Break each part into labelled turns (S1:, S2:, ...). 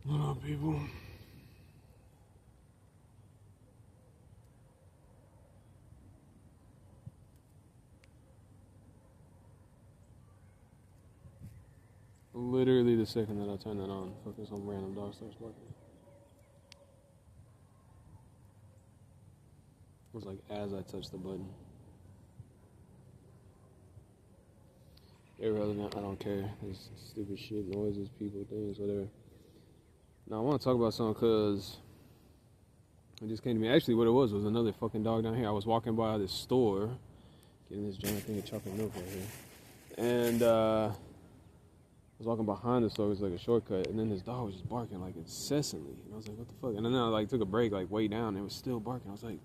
S1: What up, people? Literally the second that I turn that on, fucking some random dog starts barking. It was like as I touched the button. Irrelevant, I don't care. It's stupid shit, noises, people, things, whatever. Now I want to talk about something because it just came to me. Actually, what it was another fucking dog down here. I was walking by this store, getting this giant thing of chocolate milk right here. And I was walking behind the store, it was like a shortcut, and then this dog was just barking like incessantly. And I was like, what the fuck? And then I like took a break, like way down, and it was still barking. I was like,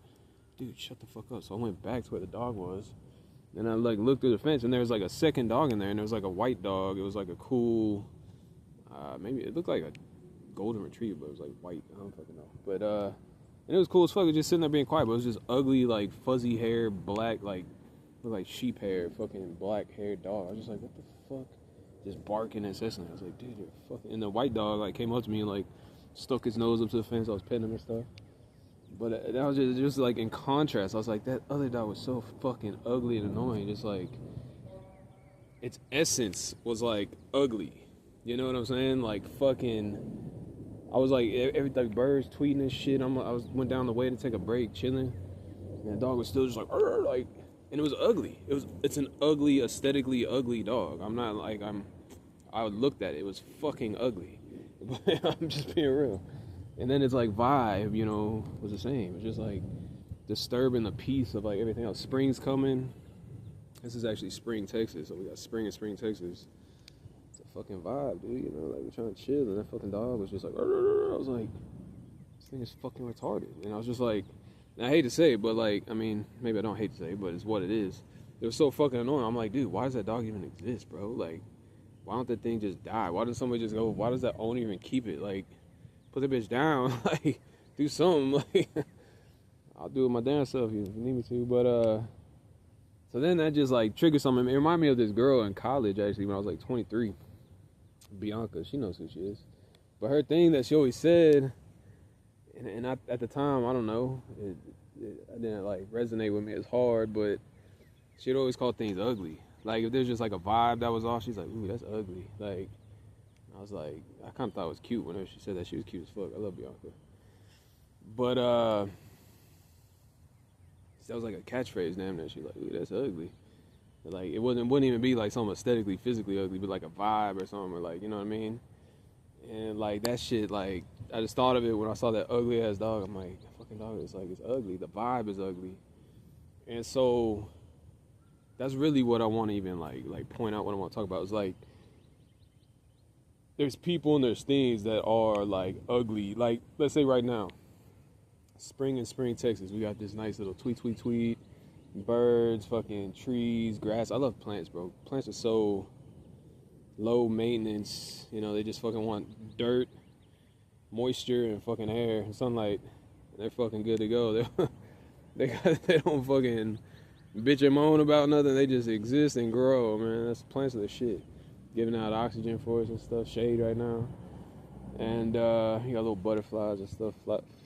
S1: dude, shut the fuck up. So I went back to where the dog was. And I like looked through the fence, and there was like a second dog in there, and there was like a white dog. It was like a cool, maybe it looked like a golden retriever, but it was like white. I don't fucking know. But and it was cool as fuck. It was just sitting there being quiet, but it was just ugly, like fuzzy hair, black, like looked like sheep hair, fucking black haired dog. I was just like, what the fuck? Just barking incessantly. I was like, dude, you're fucking. And the white dog like came up to me and like stuck his nose up to the fence. I was petting him and stuff. But that was just like in contrast. I was like, that other dog was so fucking ugly and annoying. Just like its essence was like ugly. You know what I'm saying? Like fucking. I was like every like birds tweeting and shit. Went down the way to take a break, chilling, and the dog was still just like, and it was ugly. It's an ugly, aesthetically ugly dog. I'm not like I looked at it. It was fucking ugly. I'm just being real. And then it's like vibe, you know, was the same. It's just like disturbing the peace of like everything else. Spring's coming. This is actually Spring, Texas. So we got spring in Spring, Texas. It's a fucking vibe, dude. You know, like we're trying to chill, and that fucking dog was just like, I was like, this thing is fucking retarded. And I was just like, and I hate to say it, but like, I mean, maybe I don't hate to say it, but it's what it is. It was so fucking annoying. I'm like, dude, why does that dog even exist, bro? Like, why don't that thing just die? Why does somebody just go? Why does that owner even keep it? Like, put that bitch down, like, do something, like, I'll do it my damn self if you need me to, but, so then that just, like, triggered something. It reminded me of this girl in college, actually, when I was, like, 23, Bianca, she knows who she is, but her thing that she always said, and I, at the time, I don't know, it didn't, like, resonate with me as hard, but she'd always call things ugly. Like, if there's just, like, a vibe that was off, she's like, ooh, that's ugly, like, I was like, I kind of thought it was cute whenever she said that. She was cute as fuck. I love Bianca. But, that was like a catchphrase, damn near. She like, ooh, that's ugly. But like, wouldn't even be like something aesthetically, physically ugly, but like a vibe or something, or like, you know what I mean? And like, that shit, like, I just thought of it when I saw that ugly ass dog. I'm like, that fucking dog is like, it's ugly. The vibe is ugly. And so, that's really what I want to even like point out, what I want to talk about. Is like, there's people and there's things that are like ugly. Like, let's say right now, spring in Spring, Texas, we got this nice little tweet, birds, fucking trees, grass. I love plants, bro. Plants are so low maintenance. You know, they just fucking want dirt, moisture, and fucking air and sunlight. And they're fucking good to go. They don't fucking bitch and moan about nothing. They just exist and grow, man. Plants are the shit. Giving out oxygen for us and stuff, shade right now. And you got little butterflies and stuff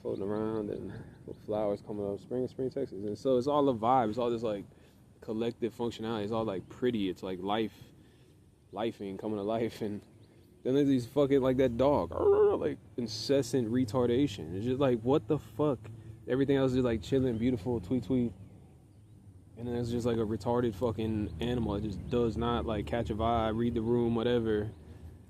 S1: floating around and little flowers coming up. Spring, Texas. And so it's all a vibe. It's all this like collective functionality. It's all like pretty. It's like lifing, coming to life. And then there's these fucking, like that dog, like incessant retardation. It's just like, what the fuck? Everything else is like chilling, beautiful, tweet. And then it's just like a retarded fucking animal that just does not like catch a vibe, read the room, whatever.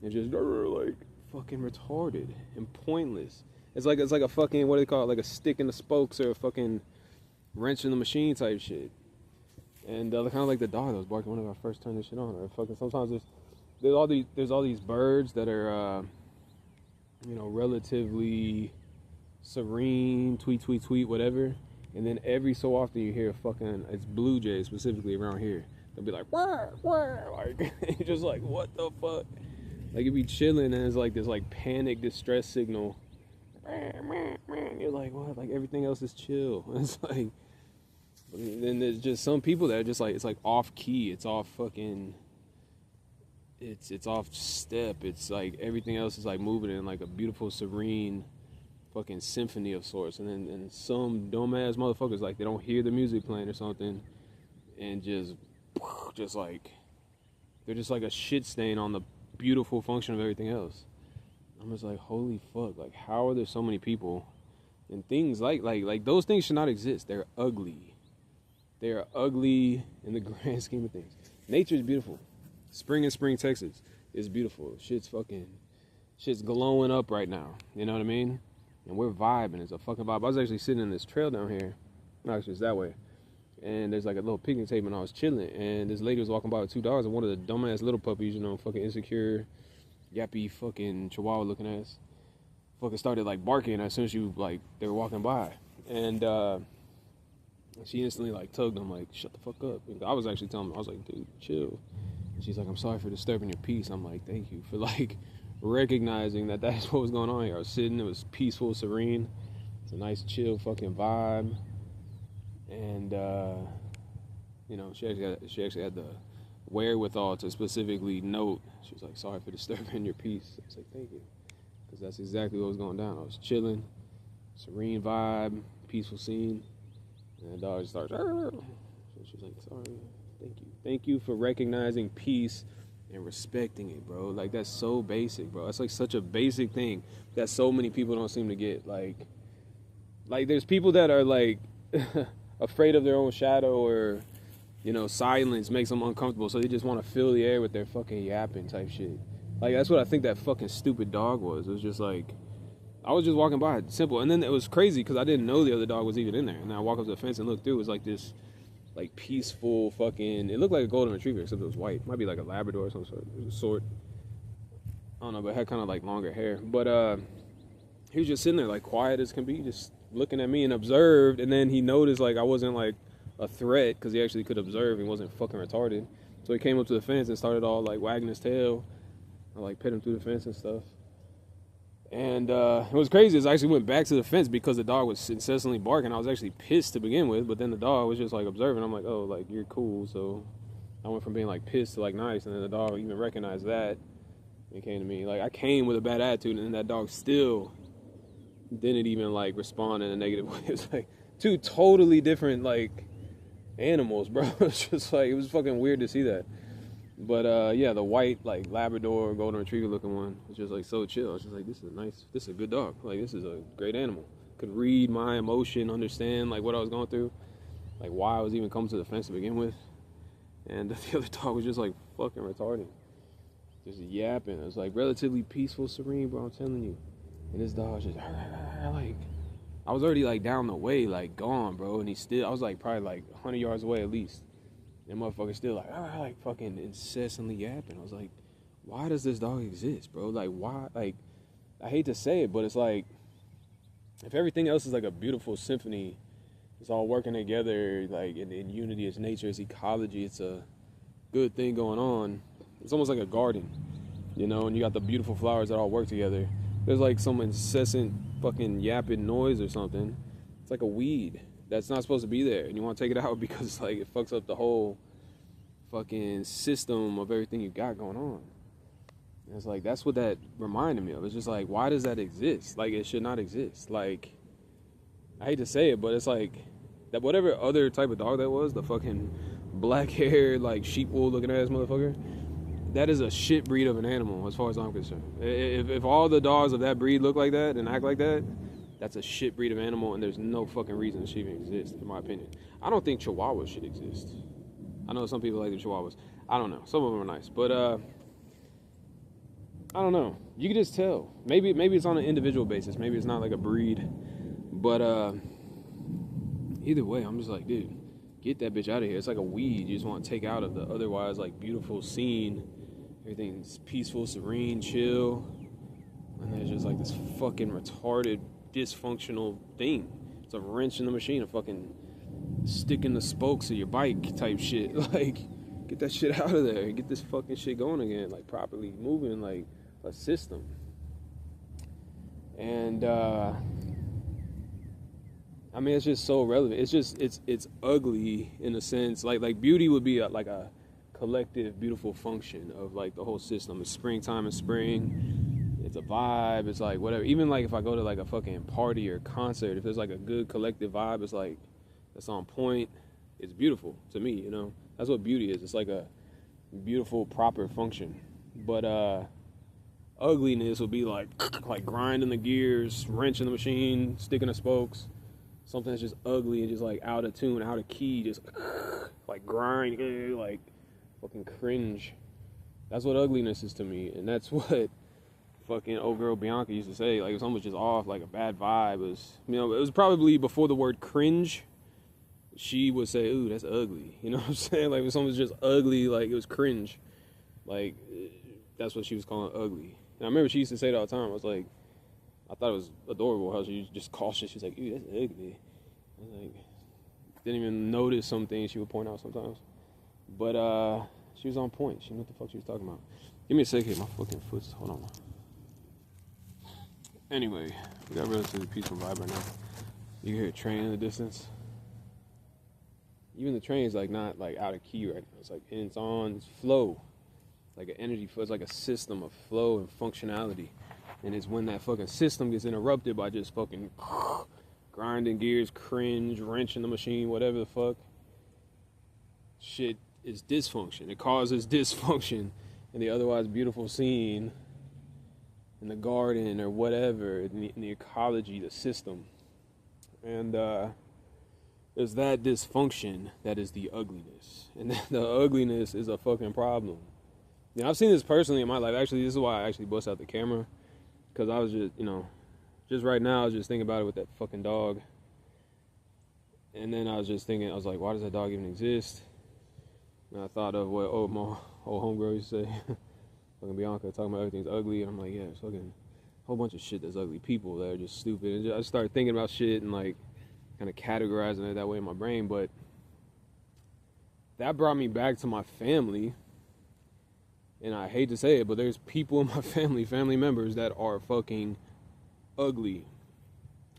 S1: And just like fucking retarded and pointless. It's like a fucking, what do they call it? Like a stick in the spokes or a fucking wrench in the machine type shit. And kind of like the dog that was barking whenever I first turned this shit on. Or fucking sometimes there's all these birds that are you know, relatively serene, tweet, whatever. And then every so often you hear it's blue jays specifically around here. They'll be like, wah, like, you're just like, what the fuck? Like, you be chilling and it's like this like panic distress signal. You're like, what? Like, everything else is chill. It's like, then there's just some people that are just like, it's like off key. It's off fucking, it's off step. It's like everything else is like moving in like a beautiful, serene fucking symphony of sorts. And then and some dumbass motherfuckers like they don't hear the music playing or something, and just like they're just like a shit stain on the beautiful function of everything else. I'm just like, holy fuck! Like, how are there so many people and things like those things should not exist. They're ugly. They are ugly in the grand scheme of things. Nature is beautiful. Spring in Spring, Texas is beautiful. Shit's glowing up right now. You know what I mean? And we're vibing. It's a fucking vibe. I was actually sitting in this trail down here. No, actually, it's that way. And there's like a little picnic table, and I was chilling. And this lady was walking by with 2 dogs, and one of the dumbass little puppies, you know, fucking insecure, yappy, fucking chihuahua looking ass, fucking started like barking as soon as they were walking by. And she instantly like tugged him, like, shut the fuck up. And I was actually telling him, I was like, dude, chill. And she's like, I'm sorry for disturbing your peace. I'm like, thank you for like recognizing that that's what was going on here. I was sitting, it was peaceful, serene. It's a nice, chill fucking vibe. And, you know, she actually had the wherewithal to specifically note, she was like, sorry for disturbing your peace. I was like, thank you. Because that's exactly what was going down. I was chilling, serene vibe, peaceful scene. And the dog just starts, so she was like, sorry, thank you. Thank you for recognizing peace and respecting it, bro. Like, that's so basic, bro. That's like such a basic thing that so many people don't seem to get. Like there's people that are like afraid of their own shadow, or, you know, silence makes them uncomfortable, so they just want to fill the air with their fucking yapping type shit. Like, that's what I think that fucking stupid dog was. It was just like, I was just walking by, simple. And then it was crazy because I didn't know the other dog was even in there. And then I walk up to the fence and look through. It was like this, like, peaceful fucking, it looked like a golden retriever, except it was white. Might be like a Labrador or some sort. I don't know, but it had kind of like longer hair. But he was just sitting there like quiet as can be, just looking at me, and observed. And then he noticed like I wasn't like a threat, because he actually could observe and wasn't fucking retarded. So he came up to the fence and started all like wagging his tail. I like pet him through the fence and stuff. And it was crazy is I actually went back to the fence because the dog was incessantly barking. I was actually pissed to begin with, but then the dog was just like observing. I'm like, oh, like, you're cool. So I went from being like pissed to like nice, and then the dog even recognized that and came to me. Like, I came with a bad attitude, and then that dog still didn't even like respond in a negative way. It was like two totally different like animals, bro. It's just like, it was fucking weird to see that. But yeah, the white like Labrador golden retriever looking one was just like so chill. I was just like, this is a good dog. Like, this is a great animal. Could read my emotion, understand like what I was going through, like why I was even coming to the fence to begin with. And the other dog was just like fucking retarded, just yapping. It was like relatively peaceful, serene, bro, I'm telling you. And this dog was just like, I was already like down the way, like gone, bro. And I was like probably like 100 yards away at least. And motherfucker still like fucking incessantly yapping. I was like, why does this dog exist, bro? Like, why? Like, I hate to say it, but it's like, if everything else is like a beautiful symphony, it's all working together, like in unity, it's nature, it's ecology, it's a good thing going on. It's almost like a garden, you know, and you got the beautiful flowers that all work together. There's like some incessant fucking yapping noise or something. It's like a weed that's not supposed to be there, and you want to take it out because like it fucks up the whole fucking system of everything you got going on. And it's like, that's what that reminded me of. It's just like, why does that exist? Like, it should not exist. Like, I hate to say it, but it's like that whatever other type of dog that was, the fucking black hair like sheep wool looking ass motherfucker, that is a shit breed of an animal as far as I'm concerned. If all the dogs of that breed look like that and act like that, that's a shit breed of animal, and there's no fucking reason it should even exist, in my opinion. I don't think Chihuahuas should exist. I know some people like the Chihuahuas. I don't know. Some of them are nice, but I don't know. You can just tell. Maybe it's on an individual basis. Maybe it's not like a breed. But either way, I'm just like, dude, get that bitch out of here. It's like a weed you just want to take out of the otherwise like beautiful scene. Everything's peaceful, serene, chill, and there's just like this fucking retarded, dysfunctional thing. It's a wrench in the machine, a fucking stick in the spokes of your bike type shit. Like, get that shit out of there and get this fucking shit going again, like properly moving like a system. And I mean, it's just so relevant. It's just it's ugly in a sense. Like beauty would be like a collective, beautiful function of like the whole system. It's springtime in spring. It's a vibe. It's like whatever. Even like if I go to like a fucking party or concert, if there's like a good collective vibe, it's like that's on point. It's beautiful to me, you know. That's what beauty is. It's like a beautiful, proper function. But ugliness would be like grinding the gears, wrenching the machine, sticking the spokes. Something that's just ugly and just like out of tune, out of key, just like grind, like fucking cringe. That's what ugliness is to me, and that's what fucking old girl Bianca used to say. Like if something was just off, like a bad vibe, it was probably before the word cringe. She would say, "Ooh, that's ugly." You know what I'm saying? Like if something was just ugly, like it was cringe. Like that's what she was calling ugly. And I remember she used to say it all the time. I thought it was adorable how she just cautious. She's like, "Ooh, that's ugly." I was like, didn't even notice some things she would point out sometimes. But she was on point. She knew what the fuck she was talking about. Give me a second. My fucking foot's, hold on. Anyway, we got a relatively peaceful vibe right now. You can hear a train in the distance. Even the train's like not like out of key right now. It's like it's on, it's flow. Like an energy flow. It's like a system of flow and functionality. And it's when that fucking system gets interrupted by just fucking grinding gears, cringe, wrenching the machine, whatever the fuck. Shit is dysfunction. It causes dysfunction in the otherwise beautiful scene, in the garden or whatever, in the ecology, the system. And it's that dysfunction that is the ugliness. And the ugliness is a fucking problem. You know, I've seen this personally in my life. Actually, this is why I actually bust out the camera. Because I was just, you know, just right now I was just thinking about it with that fucking dog. And then I was just thinking, I was like, why does that dog even exist? And I thought of what my old homegirl used to say. Fucking Bianca talking about everything's ugly. And I'm like, yeah, it's fucking a whole bunch of shit that's ugly. People that are just stupid. And I just started thinking about shit and like kind of categorizing it that way in my brain. But that brought me back to my family. And I hate to say it, but there's people in my family members that are fucking ugly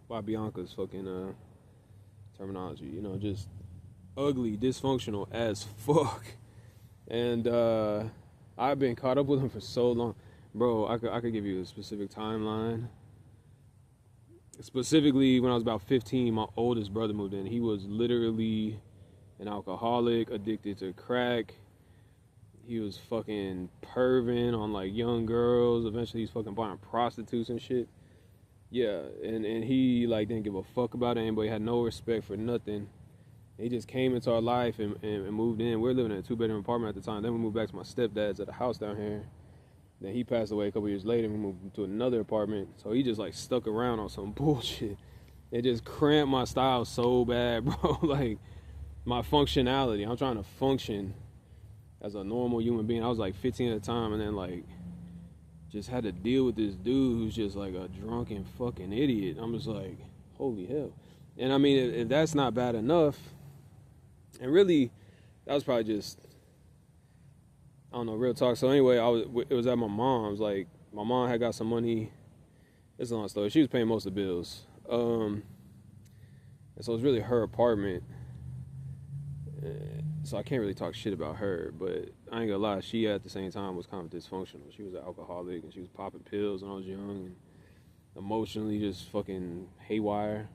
S1: by Bianca's fucking terminology. You know, just ugly, dysfunctional as fuck. And I've been caught up with them for so long. Bro, I could give you a specific timeline. Specifically, when I was about 15, my oldest brother moved in. He was literally an alcoholic, addicted to crack. He was fucking perving on like young girls. Eventually he's fucking buying prostitutes and shit. Yeah, and he like didn't give a fuck about anybody, had no respect for nothing. He just came into our life and moved in. We were living in a 2-bedroom apartment at the time. Then we moved back to my stepdad's at a house down here. Then he passed away a couple years later. We moved to another apartment. So he just like stuck around on some bullshit. It just cramped my style so bad, bro. Like my functionality. I'm trying to function as a normal human being. I was like 15 at the time, and then like just had to deal with this dude who's just like a drunken fucking idiot. I'm just like, holy hell. And I mean, if that's not bad enough, and really, that was probably just, I don't know, real talk. So anyway, it was at my mom's. Like, my mom had got some money. It's a long story. She was paying most of the bills. And so it was really her apartment. So I can't really talk shit about her, but I ain't gonna lie, she at the same time was kind of dysfunctional. She was an alcoholic, and she was popping pills when I was young, and emotionally just fucking haywire.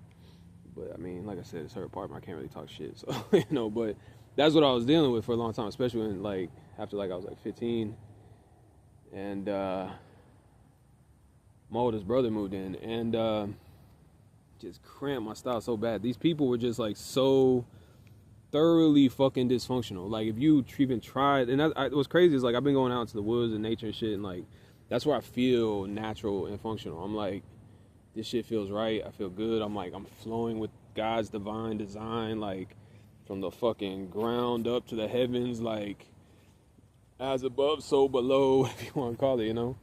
S1: But I mean, like I said, it's her apartment. I can't really talk shit, so you know. But that's what I was dealing with for a long time, especially when like after like I was like 15, and my oldest brother moved in, and just cramped my style so bad. These people were just like so thoroughly fucking dysfunctional. Like if you even tried, and what's crazy is like I've been going out into the woods and nature and shit, and like that's where I feel natural and functional. I'm like, this shit feels right. I feel good. I'm like, I'm flowing with God's divine design, like from the fucking ground up to the heavens, like as above, so below, if you want to call it, you know.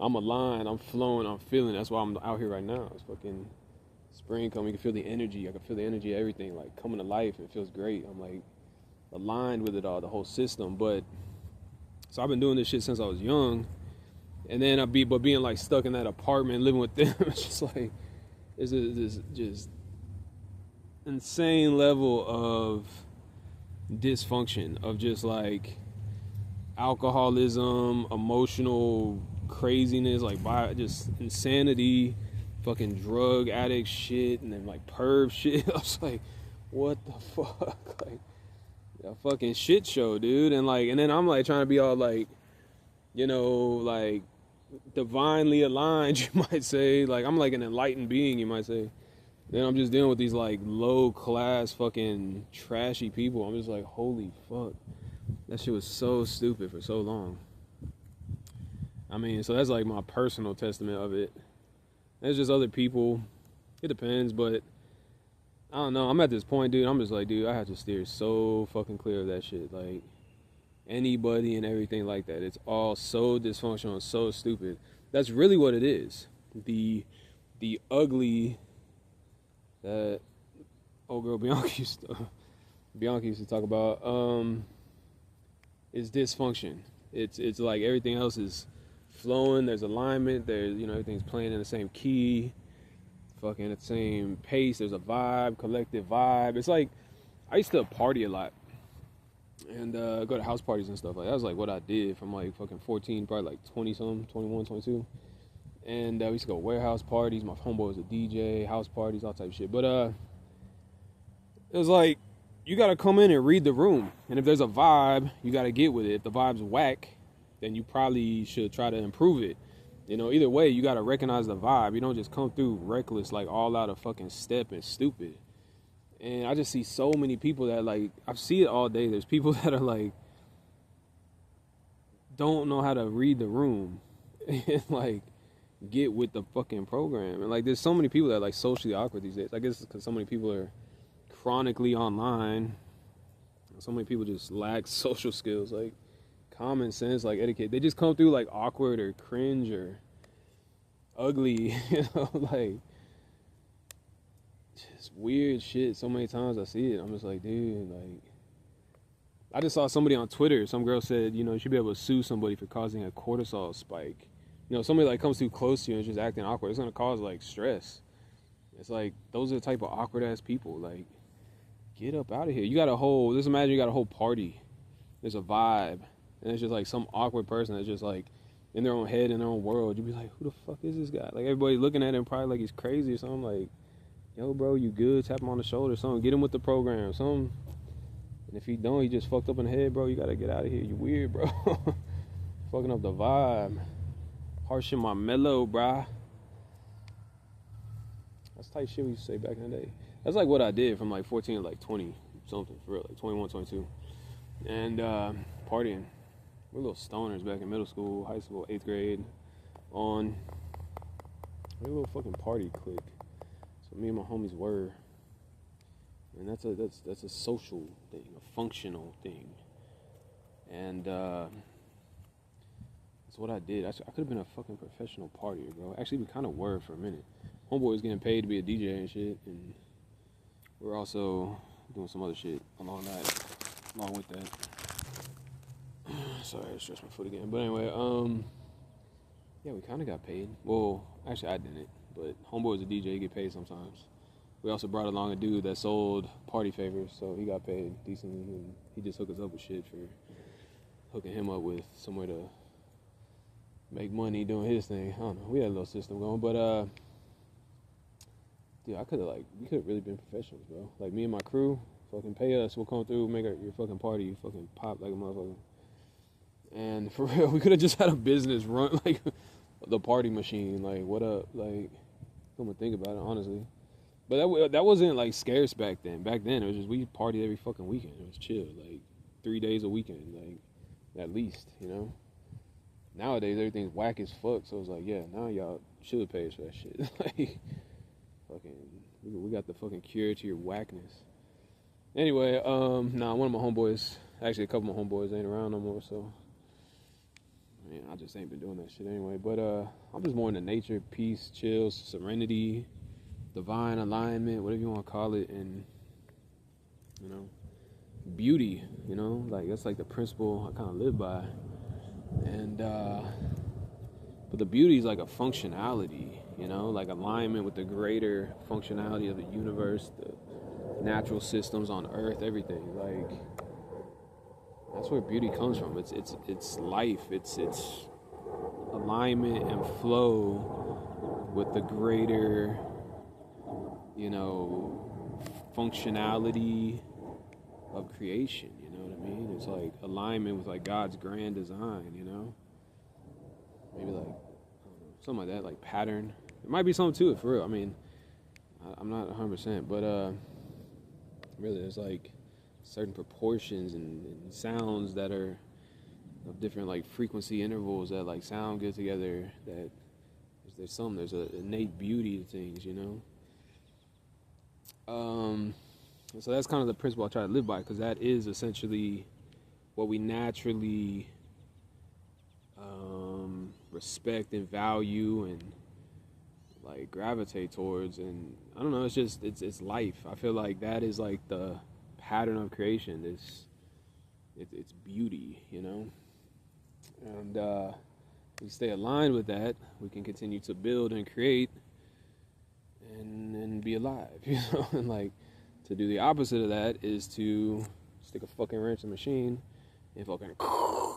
S1: I'm aligned, I'm flowing, I'm feeling. That's why I'm out here right now. It's fucking spring coming. You can feel the energy. I can feel the energy of everything, like coming to life. It feels great. I'm like aligned with it all, the whole system. But so I've been doing this shit since I was young. And then being like stuck in that apartment, living with them, it's just like, it's this just insane level of dysfunction, of just like alcoholism, emotional craziness, like just insanity, fucking drug addict shit, and then like perv shit. I was like, what the fuck? Like a fucking shit show, dude. And then I'm like trying to be all like, like divinely aligned, you might say. Like I'm like an enlightened being, you might say. Then I'm just dealing with these like low class fucking trashy people. I'm just like, holy fuck. That shit was so stupid for so long. I mean, so that's like my personal testament of it. There's just other people. It depends, but I don't know. I'm at this point, dude. I'm just like, dude, I have to steer so fucking clear of that shit. Like, anybody and everything like that. It's all so dysfunctional, so stupid. That's really what it is. The ugly that old girl Bianca used to talk about is dysfunction. It's like everything else is flowing. There's alignment. There's everything's playing in the same key, fucking at the same pace. There's a vibe, collective vibe. It's like I used to party a lot and go to house parties and stuff. Like that was like what I did from like fucking 14, probably like 20 something, 21, 22. And we used to go warehouse parties. My homeboy was a DJ, house parties, all type of shit. But it was like you gotta come in and read the room. And if there's a vibe, you gotta get with it. If the vibe's whack, then you probably should try to improve it. Either way, you gotta recognize the vibe. You don't just come through reckless, like all out of fucking step and stupid. And I just see so many people that like, I see it all day. There's people that are like, don't know how to read the room and like get with the fucking program. And like, there's so many people that are like socially awkward these days. I guess it's because so many people are chronically online. So many people just lack social skills, like common sense, like etiquette. They just come through like awkward or cringe or ugly, like just weird shit. So many times I see it, I'm just like, dude, like I just saw somebody on Twitter, some girl said, you should be able to sue somebody for causing a cortisol spike. Somebody like comes too close to you and is just acting awkward, it's gonna cause like stress. It's like those are the type of awkward ass people. Like, get up out of here. Just imagine you got a whole party. There's a vibe. And it's just like some awkward person that's just like in their own head, in their own world. You'd be like, who the fuck is this guy? Like everybody looking at him probably like he's crazy or something. Like, yo, bro, you good? Tap him on the shoulder, something. Get him with the program, something. And if he don't, he just fucked up in the head, bro. You gotta get out of here. You weird, bro. Fucking up the vibe. Harshing my mellow, brah. That's type shit we used to say back in the day. That's like what I did from like 14 to like 20 something, for real, like 21, 22. And partying. We're little stoners back in middle school, high school, 8th grade. We're a little fucking party clique. So me and my homies were. And that's a social thing, a functional thing. And that's what I did. I could have been a fucking professional partier, bro. Actually, we kind of were for a minute. Homeboy was getting paid to be a DJ and shit, and we're also doing some other shit along with that. Sorry, I stretched my foot again. But anyway, yeah, we kind of got paid. Well, actually, I didn't, but homeboy was a DJ, he get paid sometimes. We also brought along a dude that sold party favors, so he got paid decently, and he just hooked us up with shit for hooking him up with somewhere to make money doing his thing. I don't know. We had a little system going, but dude, we could have really been professionals, bro. Like me and my crew, fucking pay us, we'll come through, make your fucking party, you fucking pop like a motherfucker. And for real, we could have just had a business run, like the party machine. Like, what up? Like, come and think about it, honestly. But that wasn't like scarce back then. Back then, it was just we partied every fucking weekend. It was chill, like 3 days a weekend, like at least, Nowadays, everything's whack as fuck. So it's like, yeah, now y'all should pay us for that shit. Like, fucking, we got the fucking cure to your whackness. Anyway, one of my homeboys, actually a couple of my homeboys ain't around no more, so I just ain't been doing that shit anyway. But I'm just more into nature, peace, chill, serenity, divine alignment, whatever you want to call it, and beauty. Like that's like the principle I kind of live by. And but the beauty is like a functionality, like alignment with the greater functionality of the universe, the natural systems on Earth, everything. Like That's where beauty comes from. It's life. It's alignment and flow with the greater, you know, functionality of creation. You know what I mean? It's like alignment with like God's grand design. You know, maybe like I don't know, something like that, like pattern. There might be something to it for real. I mean, I'm not 100%, but really, there's like certain proportions and sounds that are of different like frequency intervals that like sound good together. That there's an innate beauty to things, you know. So that's kind of the principle I try to live by, because that is essentially what we naturally respect and value and like gravitate towards. And I don't know, it's life. I feel like that is like the pattern of creation. It's beauty, you know. And we stay aligned with that, we can continue to build and create and be alive, you know. And like, to do the opposite of that is to stick a fucking wrench in the machine and fucking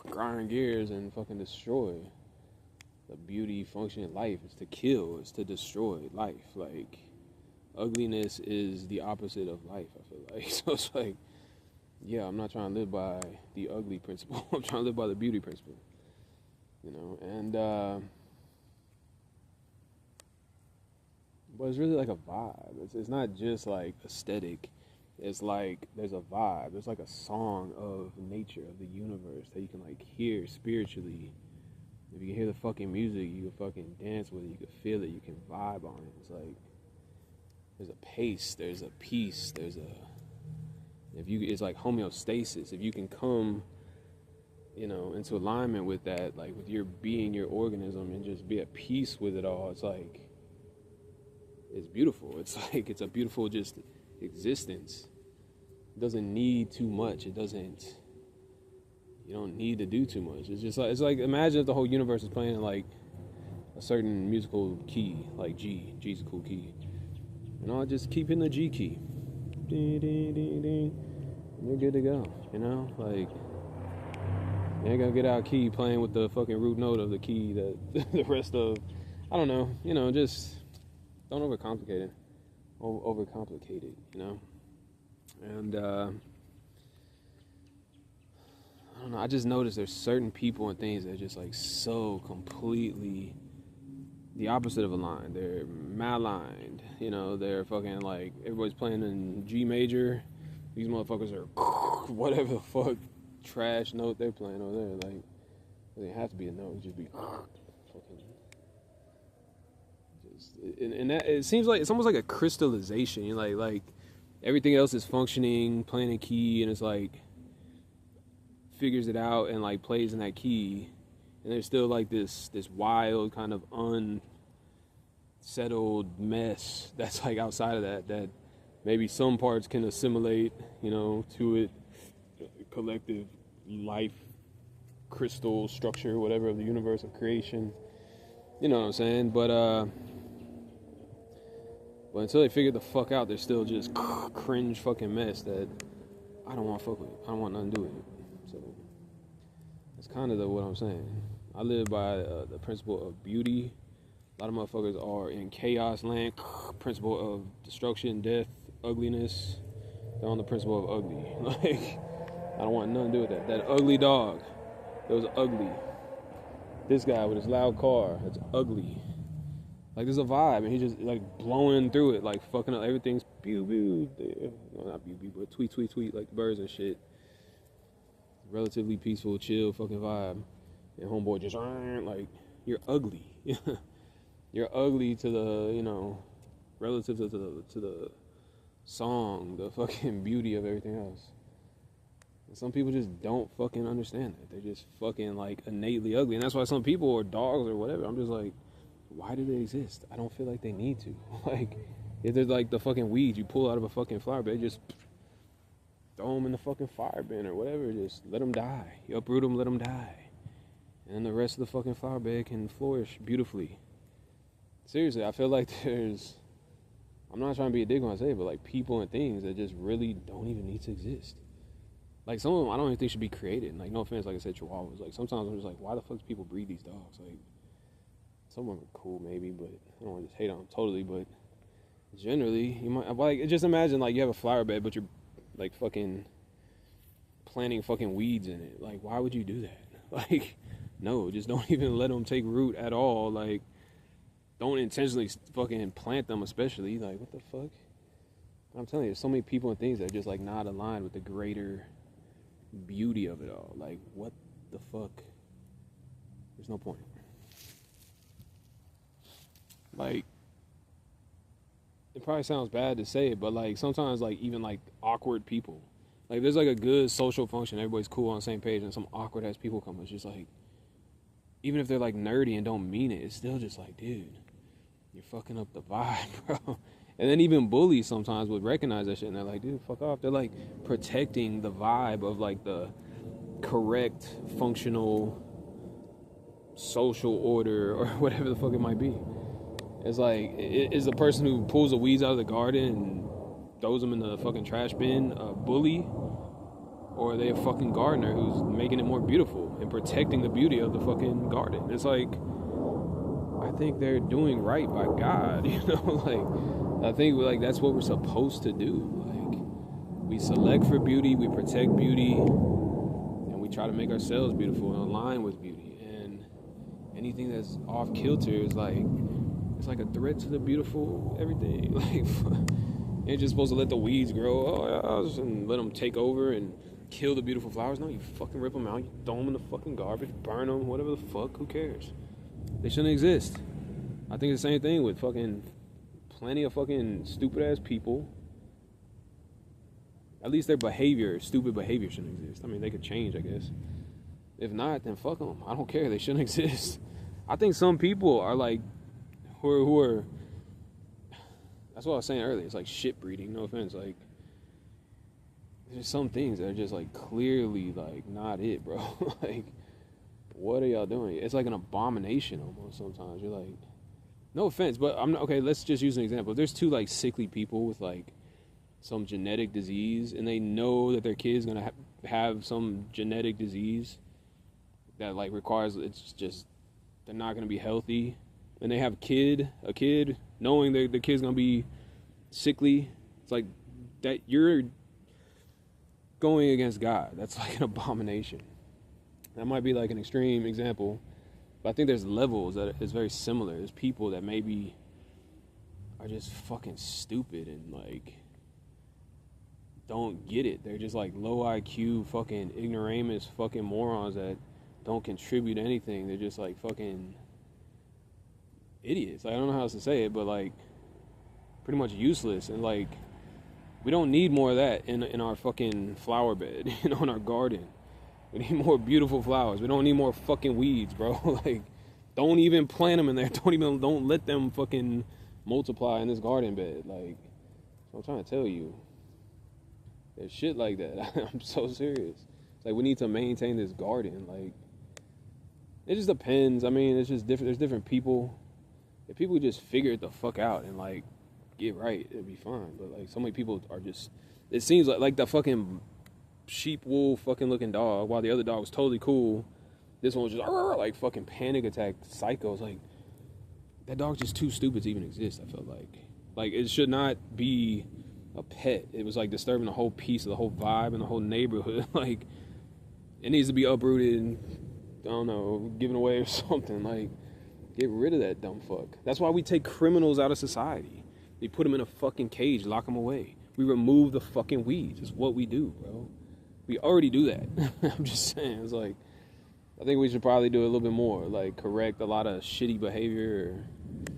S1: grind gears and fucking destroy the beauty function in life. Is to kill, is to destroy life. Like, ugliness is the opposite of life, I feel like. So it's like, yeah, I'm not trying to live by the ugly principle. I'm trying to live by the beauty principle, you know. And but it's really like a vibe. It's not just like aesthetic. It's like there's a vibe. There's like a song of nature, of the universe, that you can like hear spiritually. If you can hear the fucking music, you can fucking dance with it. You can feel it. You can vibe on it. It's like there's a pace. There's a peace. It's like homeostasis. If you can come, you know, into alignment with that, like with your being, your organism, and just be at peace with it all, it's like, it's beautiful. It's like, it's a beautiful just existence. It doesn't need too much. You don't need to do too much. It's like imagine if the whole universe is playing in like a certain musical key, like G. G's a cool key. And I'll just keep hitting the G key. Ding, ding, ding, ding. And you're good to go, you know? Like, you ain't gonna get out key playing with the fucking root note of the key that the rest of, I don't know, you know, just don't overcomplicate it. Overcomplicate it, you know? And, I don't know, I just noticed there's certain people and things that are just like so completely the opposite of aligned. They're malaligned, you know, they're fucking like, everybody's playing in G major. These motherfuckers are whatever the fuck trash note they're playing over there. Like, it doesn't have to be a note, it just be fucking just, and that, it seems like it's almost like a crystallization. You know, like everything else is functioning, playing a key, and it's like figures it out and like plays in that key, and there's still like this wild kind of unsettled mess that's like outside of that maybe some parts can assimilate, you know, to it, collective life crystal structure, whatever, of the universe of creation, you know what I'm saying. But until they figure the fuck out, there's still just cringe fucking mess that I don't want to fuck with. I don't want nothing to do with it. So that's kind of what I'm saying. I live by the principle of beauty. A lot of motherfuckers are in chaos land. Principle of destruction, death, ugliness. They're on the principle of ugly. Like, I don't want nothing to do with that. That ugly dog, that was ugly. This guy with his loud car, that's ugly. Like, there's a vibe, and he's just like blowing through it, like fucking up. Everything's pew pew. Well, not pew pew, but tweet tweet tweet, like birds and shit. Relatively peaceful, chill fucking vibe. And homeboy just like, you're ugly. You're ugly to the, you know, relative to the song, the fucking beauty of everything else. And some people just don't fucking understand that. They're just fucking like innately ugly. And that's why some people, or dogs or whatever, I'm just like, why do they exist? I don't feel like they need to. Like, if they're like the fucking weeds you pull out of a fucking flower bed, just throw them in the fucking fire bin or whatever. Just let them die. You uproot them, let them die. And then the rest of the fucking flower bed can flourish beautifully. Seriously, I feel like I'm not trying to be a dick when I say it, but like people and things that just really don't even need to exist. Like, some of them I don't even think should be created. Like, no offense, like I said, Chihuahuas. Like, sometimes I'm just like, why the fuck do people breed these dogs? Like, some of them are cool maybe, but I don't want to just hate on them totally. But generally, you might like just imagine like you have a flower bed, but you're like fucking planting fucking weeds in it. Like, why would you do that? Like, no, just don't even let them take root at all. Like, don't intentionally fucking plant them, especially. Like, what the fuck? I'm telling you, there's so many people and things that are just like not aligned with the greater beauty of it all. Like, what the fuck? There's no point. Like, it probably sounds bad to say it, but like sometimes like even like awkward people, like there's like a good social function, everybody's cool on the same page, and some awkward ass people come, it's just like, even if they're like nerdy and don't mean it, it's still just like, dude, you're fucking up the vibe, bro. And then even bullies sometimes would recognize that shit, and they're like, dude, fuck off. They're like protecting the vibe of like the correct functional social order or whatever the fuck it might be. It's like, is the person who pulls the weeds out of the garden and throws them in the fucking trash bin a bully? Or are they a fucking gardener who's making it more beautiful and protecting the beauty of the fucking garden? It's like, I think they're doing right by God, you know? Like, I think like that's what we're supposed to do. Like, we select for beauty, we protect beauty, and we try to make ourselves beautiful and align with beauty. And anything that's off kilter is like, it's like a threat to the beautiful everything. Like, you're just supposed to let the weeds grow, and let them take over and kill the beautiful flowers. No, you fucking rip them out, you throw them in the fucking garbage, burn them, whatever the fuck, who cares? They shouldn't exist. I think it's the same thing with fucking plenty of fucking stupid ass people. At least their behavior, stupid behavior, shouldn't exist. I mean, they could change, I guess. If not, then fuck them. I don't care. They shouldn't exist. I think some people are like, who are, that's what I was saying earlier. It's like shit breeding. No offense. Like, there's some things that are just like clearly like not it, bro. Like, what are y'all doing? It's like an abomination almost sometimes. You're like, no offense, but I'm not, okay, let's just use an example. If there's two like sickly people with like some genetic disease, and they know that their kid's gonna have some genetic disease that like requires, it's just, they're not gonna be healthy, and they have a kid knowing that the kid's gonna be sickly. It's like that, you're going against God. That's like an abomination. That might be like an extreme example, but I think there's levels that is very similar. There's people that maybe are just fucking stupid and like don't get it. They're just like low IQ fucking ignoramus fucking morons that don't contribute anything. They're just like fucking idiots. Like, I don't know how else to say it, but like pretty much useless. And like, we don't need more of that in our fucking flower bed, you know, in our garden. We need more beautiful flowers. We don't need more fucking weeds, bro. Like, don't even plant them in there. Don't let them fucking multiply in this garden bed. Like, I'm trying to tell you, there's shit like that. I'm so serious. It's like, we need to maintain this garden. Like, it just depends. I mean, it's just different. There's different people. If people just figure it the fuck out and like get right, it'd be fine. But like, so many people are just, it seems like the fucking sheep wool fucking looking dog, while the other dog was totally cool, this one was just like fucking panic attack psychos. Like, that dog's just too stupid to even exist. I felt like it should not be a pet. It was like disturbing the whole piece of the whole vibe and the whole neighborhood. Like, it needs to be uprooted and, I don't know, given away or something. Like, get rid of that dumb fuck. That's why we take criminals out of society. We put them in a fucking cage, lock them away. We remove the fucking weeds. It's what we do, bro. We already do that. I'm just saying. It's like, I think we should probably do a little bit more. Like, correct a lot of shitty behavior or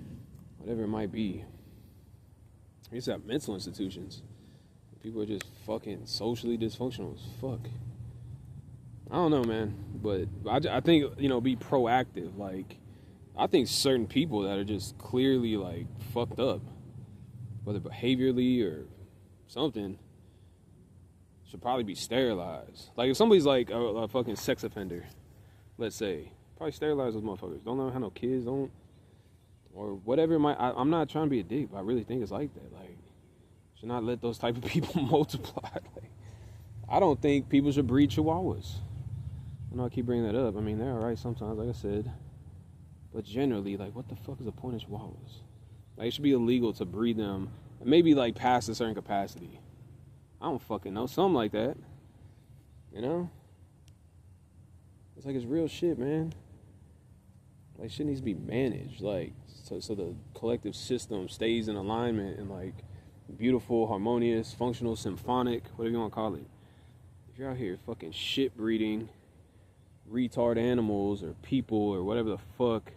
S1: whatever it might be. We used to have mental institutions. People are just fucking socially dysfunctional as fuck. I don't know, man. But I think, you know, be proactive. Like, I think certain people that are just clearly, like, fucked up, whether behaviorally or something, should probably be sterilized. Like, if somebody's like a fucking sex offender, let's say, probably sterilize those motherfuckers. Don't have no kids, don't, or whatever it might. I'm not trying to be a dick, but I really think it's like that. Like, should not let those type of people multiply. Like, I don't think people should breed Chihuahuas. I know I keep bringing that up. I mean, they're alright sometimes, like I said. But generally, like, what the fuck is the point of Chihuahuas? Like, it should be illegal to breed them, and maybe, like, past a certain capacity. I don't fucking know. Something like that. You know? It's like, it's real shit, man. Like, shit needs to be managed. Like, so the collective system stays in alignment and, like, beautiful, harmonious, functional, symphonic, whatever you want to call it. If you're out here fucking shit breeding retard animals or people or whatever the fuck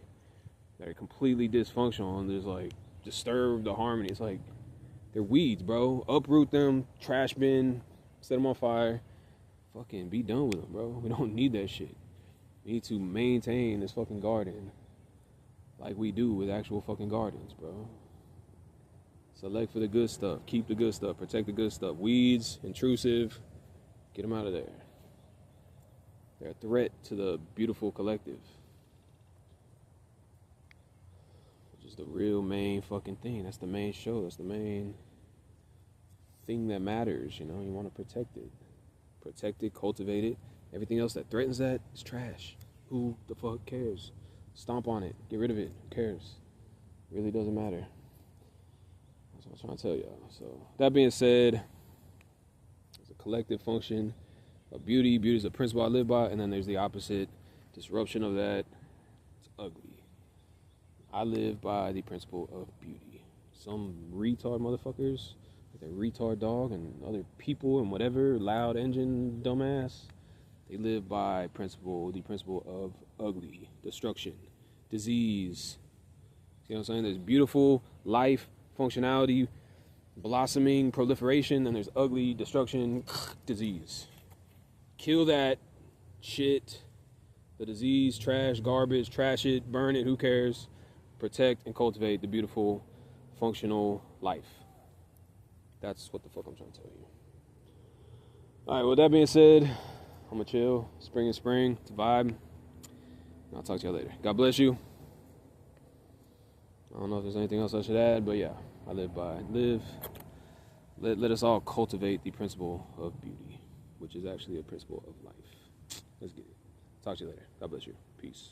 S1: that are completely dysfunctional and just like disturb the harmony, it's like they're weeds, bro. Uproot them, trash bin, set them on fire, fucking be done with them, bro. We don't need that shit. We need to maintain this fucking garden like we do with actual fucking gardens, bro. Select for the good stuff, keep the good stuff, protect the good stuff. Weeds, intrusive, get them out of there. They're a threat to the beautiful collective. Which is the real main fucking thing. That's the main show. That's the main thing that matters, you know? You want to protect it. Protect it, cultivate it. Everything else that threatens that is trash. Who the fuck cares? Stomp on it. Get rid of it. Who cares? It really doesn't matter. That's what I'm trying to tell y'all. So, that being said, it's a collective function of beauty. Beauty is a principle I live by, and then there's the opposite disruption of that. It's ugly. I live by the principle of beauty. Some retard motherfuckers, like their retard dog and other people and whatever, loud engine dumbass, they live by the principle of ugly, destruction, disease. See what I'm saying? There's beautiful life, functionality, blossoming, proliferation, and there's ugly, destruction, disease. Kill that shit, the disease, trash, garbage, trash it, burn it, who cares? Protect and cultivate the beautiful, functional life. That's what the fuck I'm trying to tell you. Alright, with that being said, I'm gonna chill. Spring is spring, it's a vibe. And I'll talk to y'all later. God bless you. I don't know if there's anything else I should add, but yeah, I live by let us all cultivate the principle of beauty, which is actually a principle of life. Let's get it. Talk to you later. God bless you. Peace.